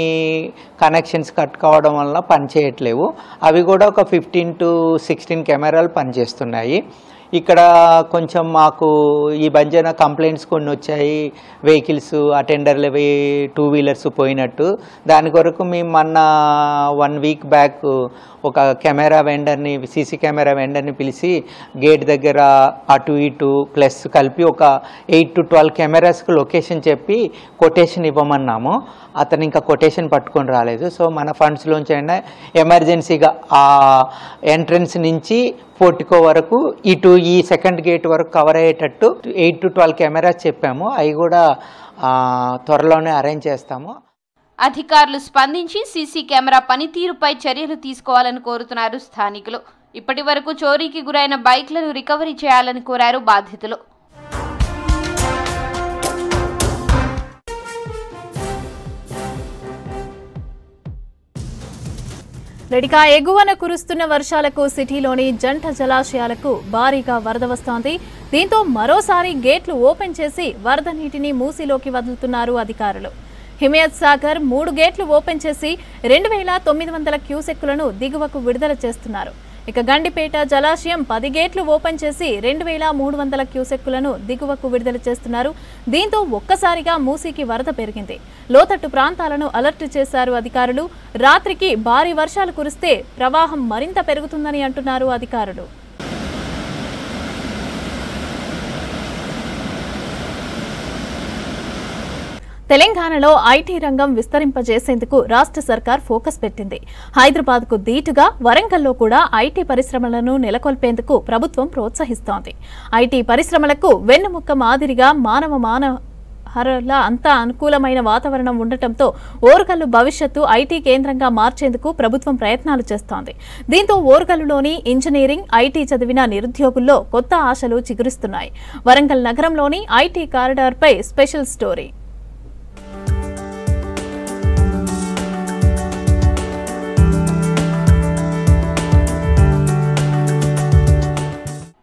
Speaker 15: కనెక్షన్స్ కట్ కావడం వల్ల పనిచేయట్లేవు. అవి కూడా ఒక 15 to 16 కెమెరాలు పనిచేస్తున్నాయి. ఇక్కడ కొంచెం మాకు ఈ మధ్యన కంప్లైంట్స్ కొన్ని వచ్చాయి, వెహికల్స్ అటెండర్లవి 2 వీలర్స్ పోయినట్టు. దాని కొరకు మేము మొన్న 1 వీక్ బ్యాక్ ఒక కెమెరా వెండర్ని, సీసీ కెమెరా వెండర్ని పిలిచి గేట్ దగ్గర అటు ఇటు ప్లస్ కలిపి ఒక 8 to 12 కెమెరాస్కి లొకేషన్ చెప్పి కొటేషన్ ఇవ్వమన్నాము. అతను ఇంకా కొటేషన్ పట్టుకొని రాలేదు. సో మన ఫండ్స్లోంచి అయినా ఎమర్జెన్సీగా ఆ ఎంట్రన్స్ నుంచి పోర్టికో వరకు ఇటు ఈ సెకండ్ గేట్ వరకు కవర్ అయ్యేటట్టు 8 to 12 కెమెరాస్ చెప్పాము. అవి కూడా త్వరలోనే అరేంజ్ చేస్తాము.
Speaker 14: అధికారులు స్పందించి సీసీ కెమెరా పనితీరుపై చర్యలు తీసుకోవాలని కోరుతున్నారు స్థానికులు. ఇప్పటి వరకు చోరీకి గురైన బైక్లను రికవరీ చేయాలని కోరారు బాధితులు.
Speaker 1: రెడికా ఎగువన కురుస్తున్న వర్షాలకు సిటీలోని జంట జలాశయాలకు భారీగా వరద వస్తోంది. దీంతో మరోసారి గేట్లు ఓపెన్ చేసి వరద నీటిని మూసీలోకి వదులుతున్నారు అధికారులు. హిమయత్ సాగర్ 3 గేట్లు ఓపెన్ చేసి 2900 క్యూసెక్కులను దిగువకు విడుదల చేస్తున్నారు. ఇక గండిపేట జలాశయం 10 గేట్లు ఓపెన్ చేసి 2300 క్యూసెక్కులను దిగువకు విడుదల చేస్తున్నారు. దీంతో ఒక్కసారిగా మూసీకి వరద పెరిగింది. లోతట్టు ప్రాంతాలను అలర్ట్ చేశారు అధికారులు. రాత్రికి భారీ వర్షాలు కురిస్తే ప్రవాహం మరింత పెరుగుతుందని అంటున్నారు అధికారులు. తెలంగాణలో ఐటీ రంగం విస్తరింపజేసేందుకు రాష్ట్ర సర్కార్ ఫోకస్ పెట్టింది. హైదరాబాద్కు దీటుగా వరంగల్లో కూడా ఐటీ పరిశ్రమలను నెలకొల్పేందుకు ప్రభుత్వం ప్రోత్సహిస్తోంది. ఐటీ పరిశ్రమలకు వెన్నెముక్క మాదిరిగా మానవ అంతా అనుకూలమైన వాతావరణం ఉండటంతో ఓరుగల్లు భవిష్యత్తు ఐటీ కేంద్రంగా మార్చేందుకు ప్రభుత్వం ప్రయత్నాలు చేస్తోంది. దీంతో ఓరుగల్లులోని ఇంజనీరింగ్, ఐటీ చదివిన నిరుద్యోగుల్లో కొత్త ఆశలు చిగురిస్తున్నాయి. వరంగల్ నగరంలోని ఐటీ కారిడార్పై స్పెషల్ స్టోరీ.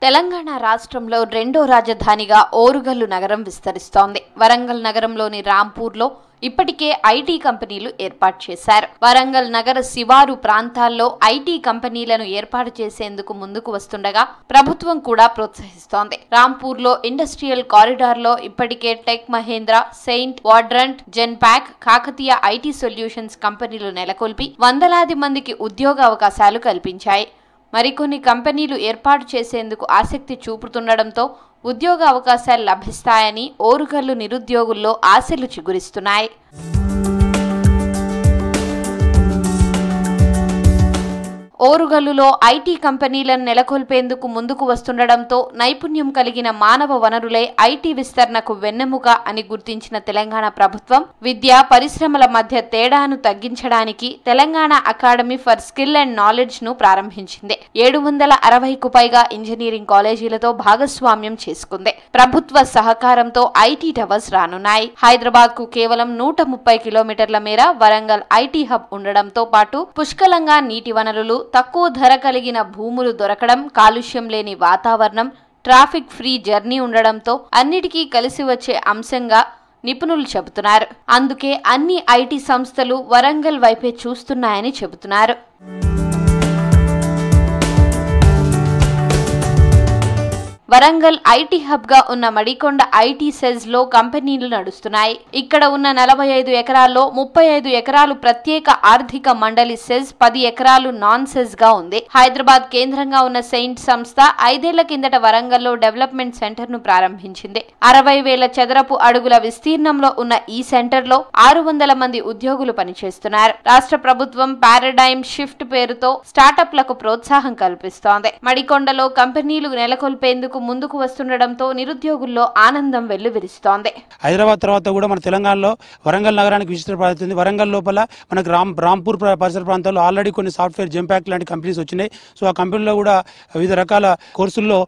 Speaker 14: తెలంగాణ రాష్ట్రంలో రెండో రాజధానిగా ఓరుగల్లు నగరం విస్తరిస్తోంది. వరంగల్ నగరంలోని రాంపూర్లో ఇప్పటికే ఐటీ కంపెనీలు ఏర్పాటు చేశారు. వరంగల్ నగర శివారు ప్రాంతాల్లో ఐటీ కంపెనీలను ఏర్పాటు చేసేందుకు ముందుకు వస్తుండగా ప్రభుత్వం కూడా ప్రోత్సహిస్తోంది. రాంపూర్లో ఇండస్ట్రియల్ కారిడార్లో ఇప్పటికే Tech Mahindra, Cyient Quadrant, Genpact, Kakatiya IT solutions కంపెనీలు నెలకొల్పి వందలాది మందికి ఉద్యోగ అవకాశాలు కల్పించాయి. మరికొన్ని కంపెనీలు ఏర్పాటు చేసేందుకు ఆసక్తి చూపుతుండటంతో ఉద్యోగ అవకాశాలు లభిస్తాయని ఓరుగల్లు నిరుద్యోగుల్లో ఆశలు చిగురిస్తున్నాయి. ఓరుగల్లులో ఐటీ కంపెనీలను నెలకొల్పేందుకు ముందుకు వస్తుండటంతో నైపుణ్యం కలిగిన మానవ వనరులే ఐటీ విస్తరణకు వెన్నెముక అని గుర్తించిన తెలంగాణ ప్రభుత్వం విద్య, పరిశ్రమల మధ్య తేడాను తగ్గించడానికి Telangana academy for skill and knowledge ను ప్రారంభించింది. 760కు పైగా ఇంజనీరింగ్ కాలేజీలతో భాగస్వామ్యం చేసుకుంది. ప్రభుత్వ సహకారంతో ఐటీ టవర్స్ రానున్నాయి. హైదరాబాద్ కు కేవలం 130 కిలోమీటర్ల మేర వరంగల్ ఐటీ హబ్ ఉండడంతో పాటు పుష్కలంగా నీటి వనరులు, తక్కువ ధర కలిగిన భూములు దొరకడం, కాలుష్యం లేని వాతావరణం, ట్రాఫిక్ ఫ్రీ జర్నీ ఉండడంతో అన్నిటికీ కలిసి వచ్చే అంశంగా నిపుణులు చెబుతున్నారు. అందుకే అన్ని ఐటీ సంస్థలు వరంగల్ వైపే చూస్తున్నాయని చెబుతున్నారు. వరంగల్ ఐటీ హబ్ గా ఉన్న మడికొండ ఐటీ సెజ్ లో కంపెనీలు నడుస్తున్నాయి. ఇక్కడ ఉన్న 45 ఎకరాల్లో 35 ఎకరాలు ప్రత్యేక ఆర్థిక మండలి సెజ్, 10 ఎకరాలు నాన్ సెజ్ గా ఉంది. హైదరాబాద్ కేంద్రంగా ఉన్న సెయింట్ సంస్థ 5 ఏళ్ల కిందట వరంగల్లో డెవలప్మెంట్ సెంటర్ ను ప్రారంభించింది. 60,000 చదరపు అడుగుల విస్తీర్ణంలో ఉన్న ఈ సెంటర్ లో 600 మంది ఉద్యోగులు పనిచేస్తున్నారు. రాష్ట్ర ప్రభుత్వం పారాడైమ్ షిఫ్ట్ పేరుతో స్టార్టప్లకు ప్రోత్సాహం కల్పిస్తోంది. మడికొండలో కంపెనీలు నెలకొల్పేందుకు ముందుకు వస్తుండటంతో నిరుద్యోగుల్లో ఆనందం వెల్లువిరుస్తోంది.
Speaker 16: హైదరాబాద్ తర్వాత కూడా మన తెలంగాణలో వరంగల్ నగరానికి విశిష్టత ప్రాప్తించింది. వరంగల్ లోపల మనకు రాంపూర్ పరిసర ప్రాంతాల్లో ఆల్రెడీ కొన్ని సాఫ్ట్వేర్ జంపాక్ లాంటి కంపెనీస్ వచ్చినాయి. సో ఆ కంపెనీలో కూడా వివిధ రకాల కోర్సుల్లో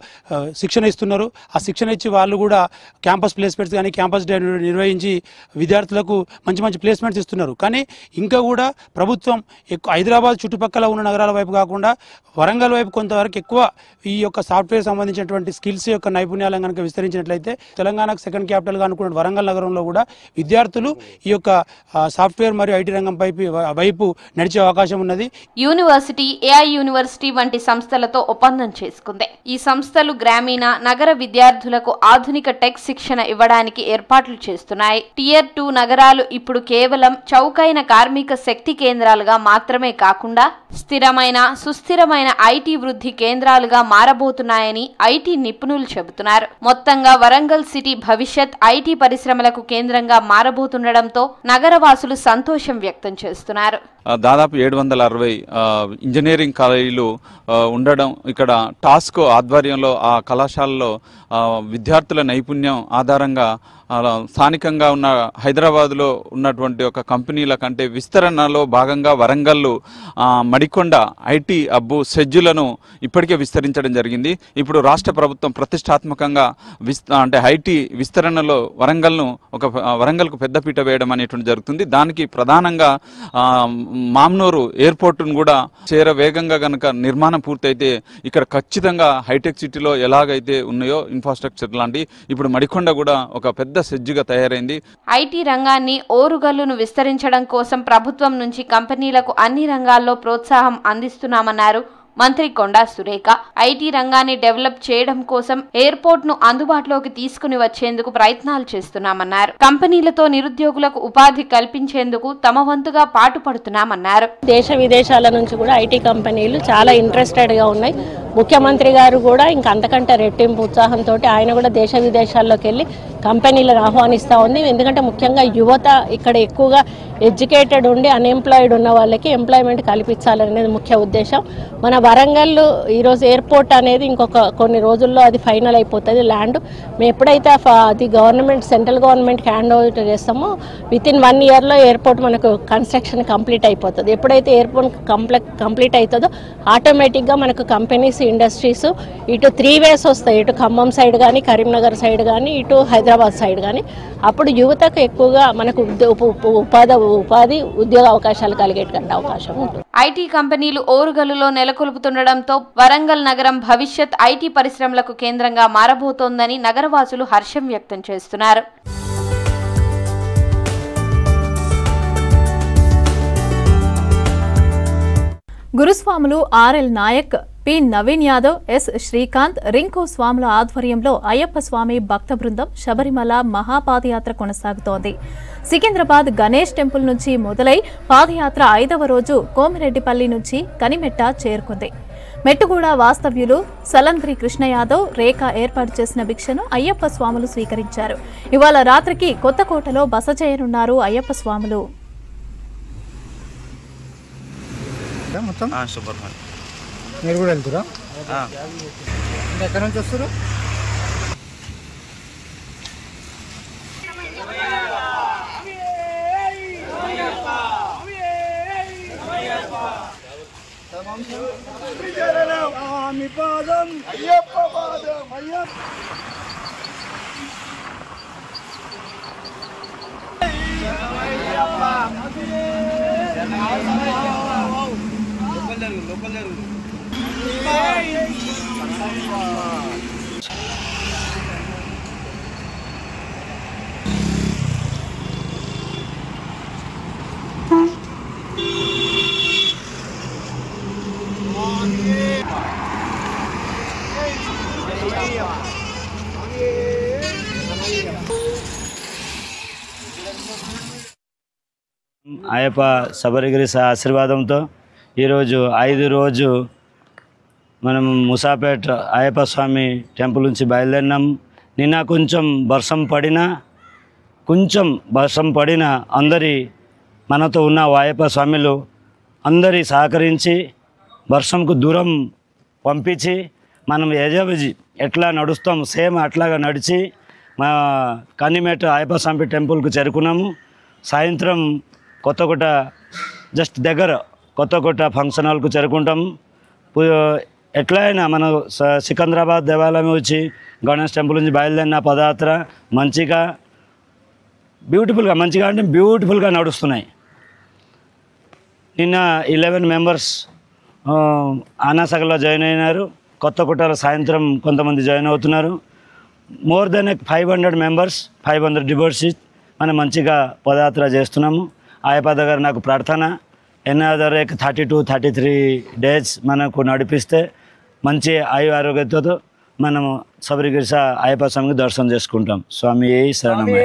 Speaker 16: శిక్షణ ఇస్తున్నారు. ఆ శిక్షణ ఇచ్చి వాళ్ళు కూడా క్యాంపస్ ప్లేస్మెంట్స్ కానీ క్యాంపస్ డే నిర్వహించి విద్యార్థులకు మంచి మంచి ప్లేస్మెంట్స్ ఇస్తున్నారు. కానీ ఇంకా కూడా ప్రభుత్వం ఎక్కువ హైదరాబాద్ చుట్టుపక్కల ఉన్న నగరాల వైపు కాకుండా వరంగల్ వైపు కొంతవరకు ఎక్కువ ఈ యొక్క సాఫ్ట్వేర్ సంబంధించినటువంటి స్కిల్స్ యొక్క నైపుణ్యాలను కనుక విస్తరించినట్లయితే తెలంగాణకు సెకండ్ క్యాపిటల్గా అనుకున్న వరంగల్ నగరంలో కూడా విద్యార్థులు ఈ యొక్క సాఫ్ట్వేర్ మరియు ఐటీ రంగం వైపు నడిచే అవకాశం ఉన్నది.
Speaker 14: యూనివర్సిటీ, ఏఐ యూనివర్సిటీ వంటి సంస్థలతో ఒప్పందం చేసుకుంది. ఈ సంస్థలు గ్రామీణ, నగర విద్యార్థులకు ఆధునిక టెక్ శిక్షణ ఇవ్వడానికి ఏర్పాట్లు చేస్తున్నాయి. టియర్ 2 నగరాలు ఇప్పుడు కేవలం చౌకైన కార్మిక శక్తి కేంద్రాలుగా మాత్రమే కాకుండా స్థిరమైన, సుస్థిరమైన ఐటీ వృద్ధి కేంద్రాలుగా మారబోతున్నాయని ఐటీ నిపుణులు చెబుతున్నారు. మొత్తంగా వరంగల్ సిటీ భవిష్యత్ ఐటీ పరిశ్రమలకు కేంద్రంగా మారబోతుండటంతో నగరవాసులు సంతోషం వ్యక్తం చేస్తున్నారు.
Speaker 17: దాదాపు 760 ఇంజనీరింగ్ కాలేజీలు ఉండడం, ఇక్కడ టాస్కో ఆధ్వర్యంలో ఆ కళాశాలలో విద్యార్థుల నైపుణ్యం ఆధారంగా స్థానికంగా ఉన్న హైదరాబాద్లో ఉన్నటువంటి ఒక కంపెనీల కంటే విస్తరణలో భాగంగా వరంగల్ మడికొండ ఐటీ హబ్ సెజ్జులను ఇప్పటికే విస్తరించడం జరిగింది. ఇప్పుడు రాష్ట్ర ప్రభుత్వం ప్రతిష్టాత్మకంగా అంటే ఐటీ విస్తరణలో వరంగల్కు పెద్దపీట వేయడం అనేటువంటి జరుగుతుంది. దానికి ప్రధానంగా మామ్నూరు ఎయిర్పోర్టును కూడా వేగంగా కనుక నిర్మాణం పూర్తయితే ఇక్కడ ఖచ్చితంగా హైటెక్ సిటీలో ఎలాగైతే ఉన్నాయో ఇన్ఫ్రాస్ట్రక్చర్ లాంటి ఇప్పుడు మడికొండ కూడా ఒక పెద్ద సెజ్జుగా తయారైంది.
Speaker 14: ఐటీ రంగాన్ని ఓరుగల్లును విస్తరించడం కోసం ప్రభుత్వం నుంచి కంపెనీలకు అన్ని రంగాల్లో ప్రోత్సాహం అందిస్తున్నామన్నారు మంత్రి కొండా సురేఖ. ఐటీ రంగాన్ని డెవలప్ చేయడం కోసం ఎయిర్పోర్ట్ ను అందుబాటులోకి తీసుకుని వచ్చేందుకు ప్రయత్నాలు చేస్తున్నామన్నారు. కంపెనీలతో నిరుద్యోగులకు ఉపాధి కల్పించేందుకు తమ వంతుగా పాటుపడుతున్నామన్నారు.
Speaker 18: దేశ విదేశాల నుంచి కూడా ఐటీ కంపెనీలు చాలా ఇంట్రెస్టెడ్ గా ఉన్నాయి. ముఖ్యమంత్రి గారు కూడా ఇంకా అంతకంటే రెట్టింపు ఉత్సాహంతో ఆయన కూడా దేశ విదేశాల్లోకి వెళ్ళి కంపెనీలను ఆహ్వానిస్తూ ఉంది. ఎందుకంటే ముఖ్యంగా యువత ఇక్కడ ఎక్కువగా ఎడ్యుకేటెడ్ ఉండి అన్ఎంప్లాయిడ్ ఉన్న వాళ్ళకి ఎంప్లాయ్మెంట్ కల్పించాలనేది ముఖ్య ఉద్దేశం. మన వరంగల్ ఈరోజు ఎయిర్పోర్ట్ అనేది ఇంకొక కొన్ని రోజుల్లో అది ఫైనల్ అయిపోతుంది. ల్యాండ్ మేము ఎప్పుడైతే అది సెంట్రల్ గవర్నమెంట్కి హ్యాండ్ ఓవర్ చేస్తామో వితిన్ 1 ఇయర్లో ఎయిర్పోర్ట్ మనకు కన్స్ట్రక్షన్ కంప్లీట్ అయిపోతుంది. ఎప్పుడైతే ఎయిర్పోర్ట్ కంప్లీట్ అవుతుందో ఆటోమేటిక్గా మనకు కంపెనీస్, ఇండస్ట్రీస్ ఇటు 3 వేస్ వస్తాయి. ఇటు ఖమ్మం సైడ్ కానీ, కరీంనగర్ సైడ్ కానీ, ఇటు హైదరాబాద్ సైడ్ కానీ. అప్పుడు యువతకు ఎక్కువగా మనకు ఉపాధి ఉద్యోగ అవకాశాలు కలిగేటువంటి అవకాశం ఉంటుంది.
Speaker 14: ఐటీ కంపెనీలు ఓరుగల్లులో నెలకొల్పుతుండటంతో వరంగల్ నగరం భవిష్యత్ ఐటీ పరిశ్రమలకు కేంద్రంగా మారబోతోందని నగరవాసులు హర్షం వ్యక్తం చేస్తున్నారు.
Speaker 1: గురుస్వాములు R L Nayak, P Naveen Yadav, S Srikanth, Rinku స్వాముల ఆధ్వర్యంలో అయ్యప్ప స్వామి భక్త బృందం శబరిమల మహాపాదయాత్ర కొనసాగుతోంది. సికింద్రాబాద్ గణేష్ టెంపుల్ నుంచి మొదలై పాదయాత్ర 5వ రోజు కోమిరెడ్డిపల్లి నుంచి కనిమెట్ట చేరుకుంది. మెట్టుగూడ వాస్తవ్యులు సలంద్రి కృష్ణ యాదవ్, రేఖ ఏర్పాటు చేసిన భిక్షను అయ్యప్ప స్వాములు స్వీకరించారు. ఇవాళ రాత్రికి కొత్తకోటలో బస చేయనున్నారు అయ్యప్ప స్వాములు.
Speaker 19: మీరు కూడా వెళ్తురా? ఎక్కడి నుంచి వస్తారు?
Speaker 20: అయ్యప్ప శబరిగిరి ఆశీర్వాదంతో ఈరోజు 5 రోజు మనం ముసాపేట్ అయ్యప్ప స్వామి టెంపుల్ నుంచి బయలుదేరినాం. నిన్న కొంచెం వర్షం పడిన అందరి మనతో ఉన్న అయ్యప్ప స్వామిలు అందరి సహకరించి వర్షంకు దూరం పంపించి మనం ఎట్లా నడుస్తాం సేమ్ అట్లాగా నడిచి మా కన్నిమేట అయ్యప్ప స్వామి టెంపుల్కు చేరుకున్నాము. సాయంత్రం కొత్తకోట జస్ట్ దగ్గర కొత్తకోట ఫంక్షన్ హాల్కు చేరుకుంటాము. ఎట్లా అయినా మన సికింద్రాబాద్ దేవాలయం వచ్చి గణేష్ టెంపుల్ నుంచి బయలుదేరిన పదయాత్ర మంచిగా బ్యూటిఫుల్గా నడుస్తున్నాయి. నిన్న 11 మెంబర్స్ ఆనాసగలో జాయిన్ అయినారు. కొత్తకోటలో సాయంత్రం కొంతమంది జాయిన్ అవుతున్నారు. మోర్ దెన్ 500 మెంబర్స్ 500 డివోటీస్ మనం మంచిగా పదయాత్ర చేస్తున్నాము. అయ్యప్ప దగ్గర నాకు ప్రార్థన ఎన్నదర్ 32-33 డేస్ మనకు నడిపిస్తే మంచి ఆరోగ్యంతో మనము శబరిగిరి అయ్యప్ప స్వామికి దర్శనం చేసుకుంటాం. స్వామి శరణమయ్య.